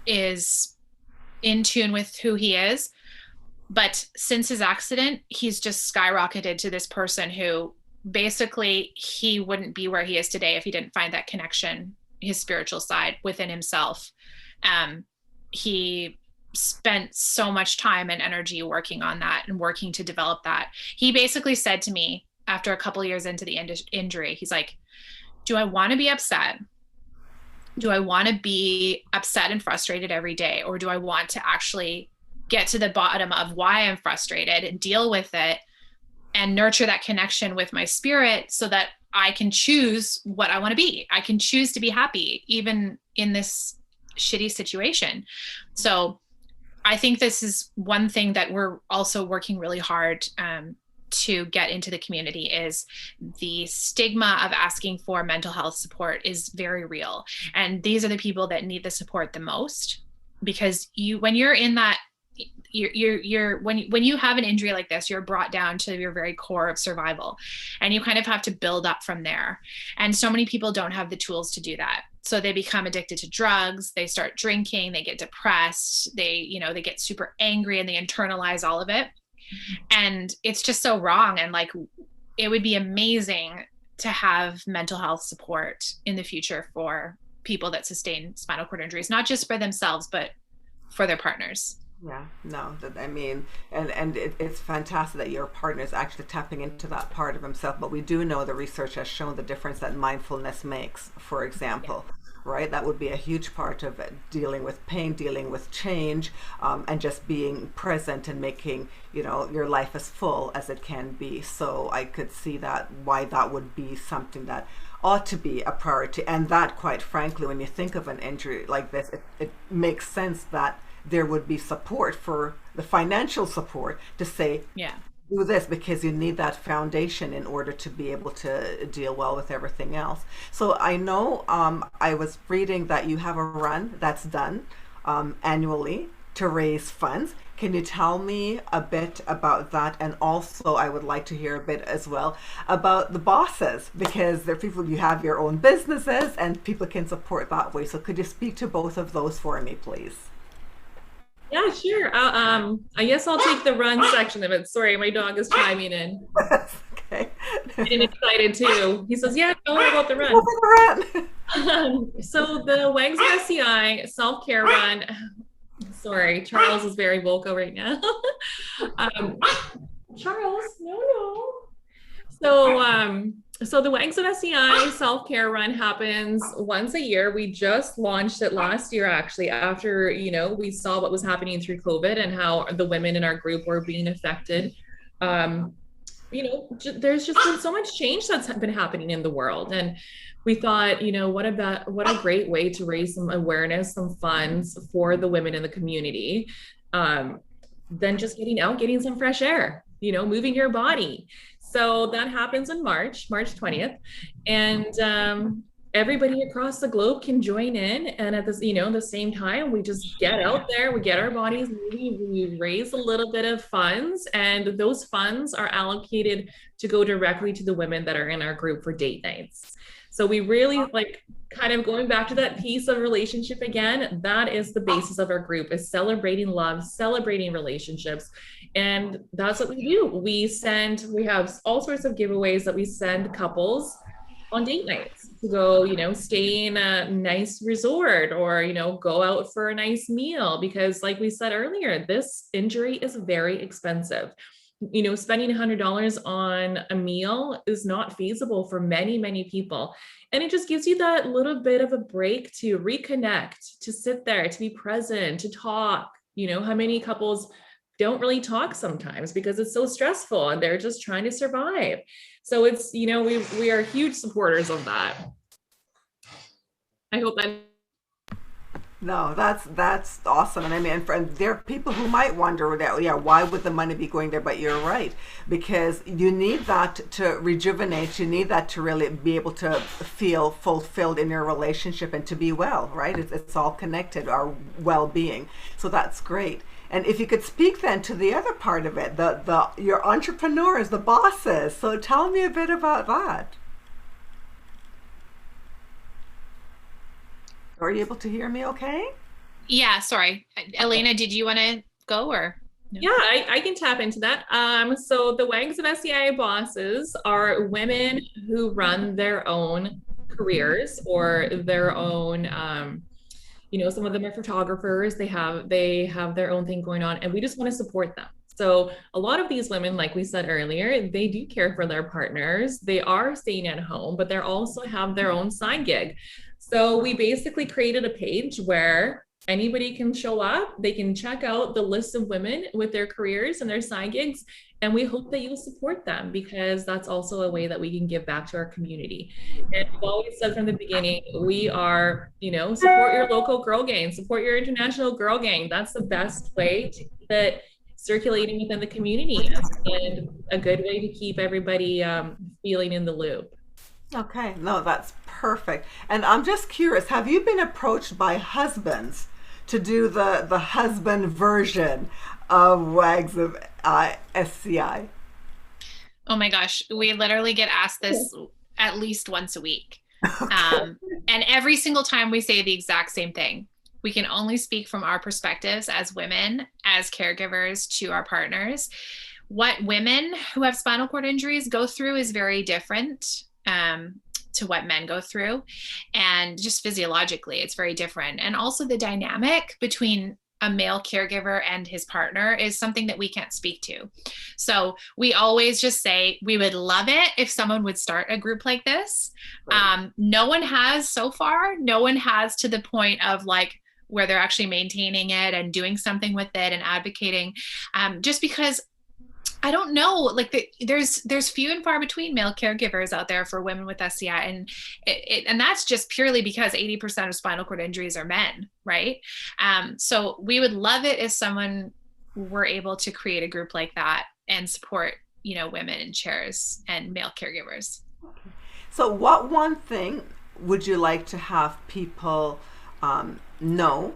is in tune with who he is. But since his accident, he's just skyrocketed to this person who basically he wouldn't be where he is today if he didn't find that connection, his spiritual side within himself. He spent so much time and energy working on that and working to develop that. He basically said to me after a couple of years into the injury, he's like, do I want to be upset? Do I want to be upset and frustrated every day? Or do I want to actually get to the bottom of why I'm frustrated and deal with it and nurture that connection with my spirit so that I can choose what I want to be? I can choose to be happy, even in this shitty situation. So I think this is one thing that we're also working really hard to get into the community is the stigma of asking for mental health support is very real. And these are the people that need the support the most, because when you're in that, when you have an injury like this, you're brought down to your very core of survival, and you kind of have to build up from there. And so many people don't have the tools to do that. So they become addicted to drugs, they start drinking, they get depressed, they get super angry, and they internalize all of it. And it's just so wrong. And like, it would be amazing to have mental health support in the future for people that sustain spinal cord injuries, not just for themselves, but for their partners. Yeah, no, I mean, and it's fantastic that your partner is actually tapping into that part of himself. But we do know the research has shown the difference that mindfulness makes, for example. Yeah. Right? That would be a huge part of it, dealing with pain, dealing with change, and just being present and making, your life as full as it can be. So I could see that why that would be something that ought to be a priority. And that, quite frankly, when you think of an injury like this, it makes sense that there would be support for the financial support to say, yeah, do this, because you need that foundation in order to be able to deal well with everything else. So I know I was reading that you have a run that's done annually to raise funds. Can you tell me a bit about that? And also I would like to hear a bit as well about the bosses, because there are people, you have your own businesses and people can support that way. So could you speak to both of those for me, please? Yeah, sure. I guess I'll take the run section of it. Sorry, my dog is chiming in. Okay. Getting excited too. He says, yeah, tell me about the run. So the WAGS of SCI self-care run. Sorry, Charles is very vocal right now. Charles, no. So the WAGS of SCI self-care run happens once a year. We just launched it last year, actually, after, we saw what was happening through COVID and how the women in our group were being affected. There's just been so much change that's been happening in the world. And we thought, what a great way to raise some awareness, some funds for the women in the community. Than just getting some fresh air, moving your body. So that happens in March 20th. And everybody across the globe can join in. And at this, the same time, we just get out there, we get our bodies moving, we raise a little bit of funds, and those funds are allocated to go directly to the women that are in our group for date nights. So we really kind of going back to that piece of relationship again, that is the basis of our group, is celebrating love, celebrating relationships. And that's what we do. We have all sorts of giveaways that we send couples on date nights to go, stay in a nice resort or, go out for a nice meal, because like we said earlier, this injury is very expensive. Spending $100 on a meal is not feasible for many, many people. And it just gives you that little bit of a break to reconnect, to sit there, to be present, to talk. How many couples don't really talk sometimes because it's so stressful and they're just trying to survive. So it's, we are huge supporters of that. I hope that. No, that's awesome. And I mean, and there are people who might wonder that, yeah, why would the money be going there? But you're right, because you need that to rejuvenate. You need that to really be able to feel fulfilled in your relationship and to be well, right? It's all connected, our well-being. So that's great. And if you could speak then to the other part of it, the your entrepreneurs, the bosses. So tell me a bit about that. Are you able to hear me okay? Yeah, sorry. Elena, did you want to go or no? Yeah, I can tap into that. So the WAGS of SEI bosses are women who run their own careers or their own, some of them are photographers. They have their own thing going on, and we just want to support them. So a lot of these women, like we said earlier, they do care for their partners. They are staying at home, but they also have their own side gig. So we basically created a page where anybody can show up. They can check out the list of women with their careers and their side gigs. And we hope that you'll support them because that's also a way that we can give back to our community. And we've always said from the beginning, we are, support your local girl gang, support your international girl gang. That's the best way to keep it circulating within the community and a good way to keep everybody feeling in the loop. Okay, no, that's perfect. And I'm just curious, have you been approached by husbands to do the husband version of WAGs of SCI? Oh my gosh, we literally get asked this at least once a week. Okay. And every single time we say the exact same thing. We can only speak from our perspectives as women, as caregivers to our partners. What women who have spinal cord injuries go through is very different to what men go through. And just physiologically, it's very different. And also the dynamic between a male caregiver and his partner is something that we can't speak to. So we always just say we would love it if someone would start a group like this. Right. No one has so far. No one has to the point of like where they're actually maintaining it and doing something with it and advocating. Just because I don't know, like there's few and far between male caregivers out there for women with SCI, and and that's just purely because 80% of spinal cord injuries are men, right? So we would love it if someone were able to create a group like that and support, women in chairs and male caregivers. So, what one thing would you like to have people know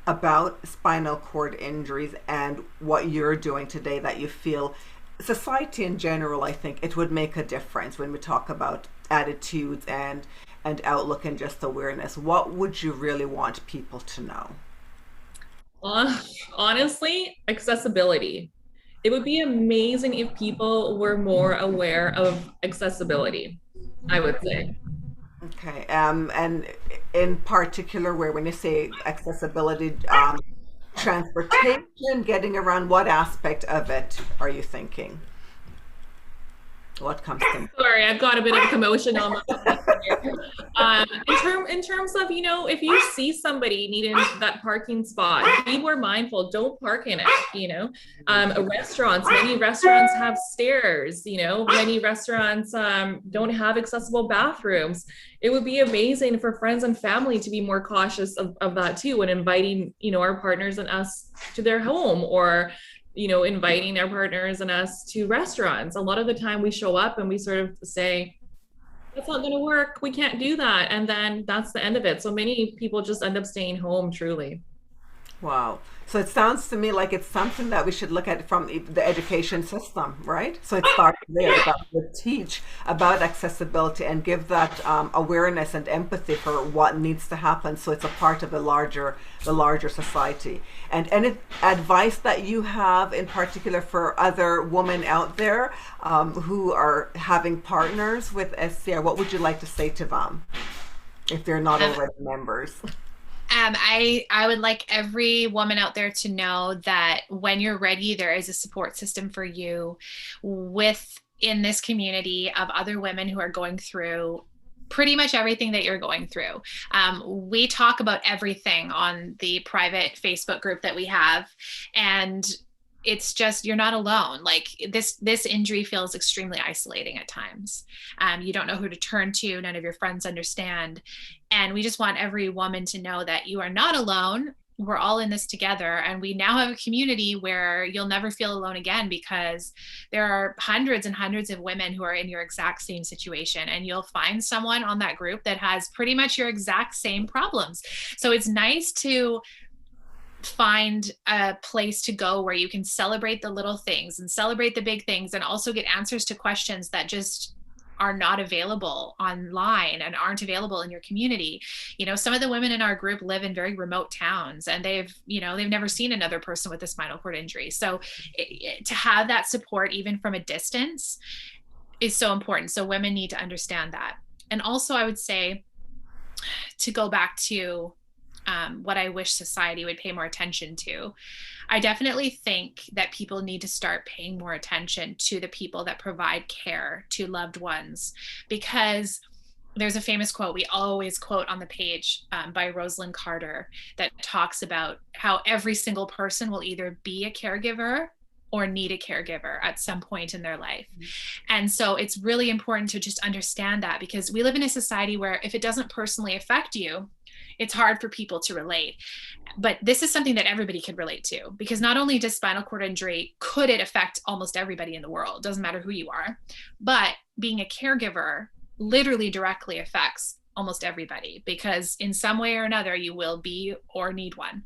about spinal cord injuries and what you're doing today that you feel society in general, I think it would make a difference when we talk about attitudes and outlook and just awareness? What would you really want people to know? Honestly, accessibility. It would be amazing if people were more aware of accessibility, I would say. Okay, and in particular, where when you say accessibility, transportation, getting around, what aspect of it are you thinking? What comes to mind? Sorry, I've got a bit of a commotion on my here. In terms of, if you see somebody needing that parking spot, be more mindful. Don't park in it. Restaurants, many restaurants have stairs. Many restaurants don't have accessible bathrooms. It would be amazing for friends and family to be more cautious of that too, when inviting, our partners and us to their home, or inviting our partners and us to restaurants. A lot of the time we show up and we sort of say, that's not going to work. We can't do that. And then that's the end of it. So many people just end up staying home, truly. Wow. So it sounds to me like it's something that we should look at from the education system, right? So it starts there that we teach about accessibility and give that awareness and empathy for what needs to happen. So it's a part of the larger society. And any advice that you have in particular for other women out there who are having partners with SCI, what would you like to say to them if they're not already members? I would like every woman out there to know that when you're ready, there is a support system for you within this community of other women who are going through pretty much everything that you're going through. We talk about everything on the private Facebook group that we have, and it's just, you're not alone. Like this injury feels extremely isolating at times. You don't know who to turn to. None of your friends understand. And we just want every woman to know that you are not alone. We're all in this together. And we now have a community where you'll never feel alone again, because there are hundreds and hundreds of women who are in your exact same situation. And you'll find someone on that group that has pretty much your exact same problems. So it's nice to find a place to go where you can celebrate the little things and celebrate the big things, and also get answers to questions that just are not available online and aren't available in your community. You know, some of the women in our group live in very remote towns, and they've never seen another person with a spinal cord injury. So to have that support, even from a distance, is so important. So women need to understand that. And also, I would say, to go back to what I wish society would pay more attention to, I definitely think that people need to start paying more attention to the people that provide care to loved ones, because there's a famous quote we always quote on the page by Rosalind Carter that talks about how every single person will either be a caregiver or need a caregiver at some point in their life. And so it's really important to just understand that, because we live in a society where if it doesn't personally affect you, it's hard for people to relate. But this is something that everybody can relate to, because not only does spinal cord injury, could it affect almost everybody in the world, doesn't matter who you are, but being a caregiver literally directly affects almost everybody, because in some way or another you will be or need one.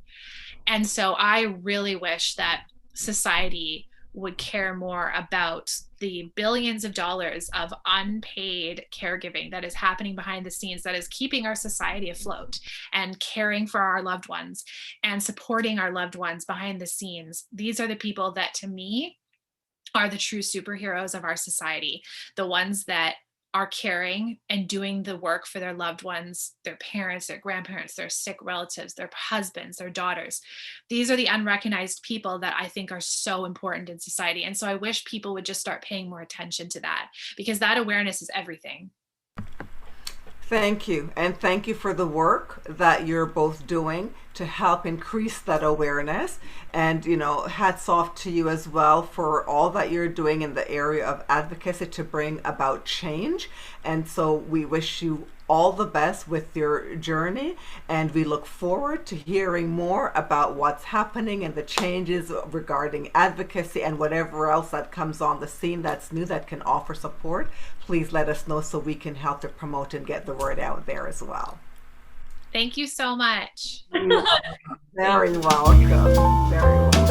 And so I really wish that society would care more about the billions of dollars of unpaid caregiving that is happening behind the scenes, that is keeping our society afloat, and caring for our loved ones and supporting our loved ones behind the scenes. These are the people that, to me, are the true superheroes of our society, the ones that are caring and doing the work for their loved ones, their parents, their grandparents, their sick relatives, their husbands, their daughters. These are the unrecognized people that I think are so important in society. And so I wish people would just start paying more attention to that, because that awareness is everything. Thank you. And thank you for the work that you're both doing to help increase that awareness. And, hats off to you as well for all that you're doing in the area of advocacy to bring about change. And so we wish you all the best with your journey, and we look forward to hearing more about what's happening and the changes regarding advocacy and whatever else that comes on the scene that's new that can offer support. Please let us know so we can help to promote and get the word out there as well. Thank you so much. Very welcome. Very welcome.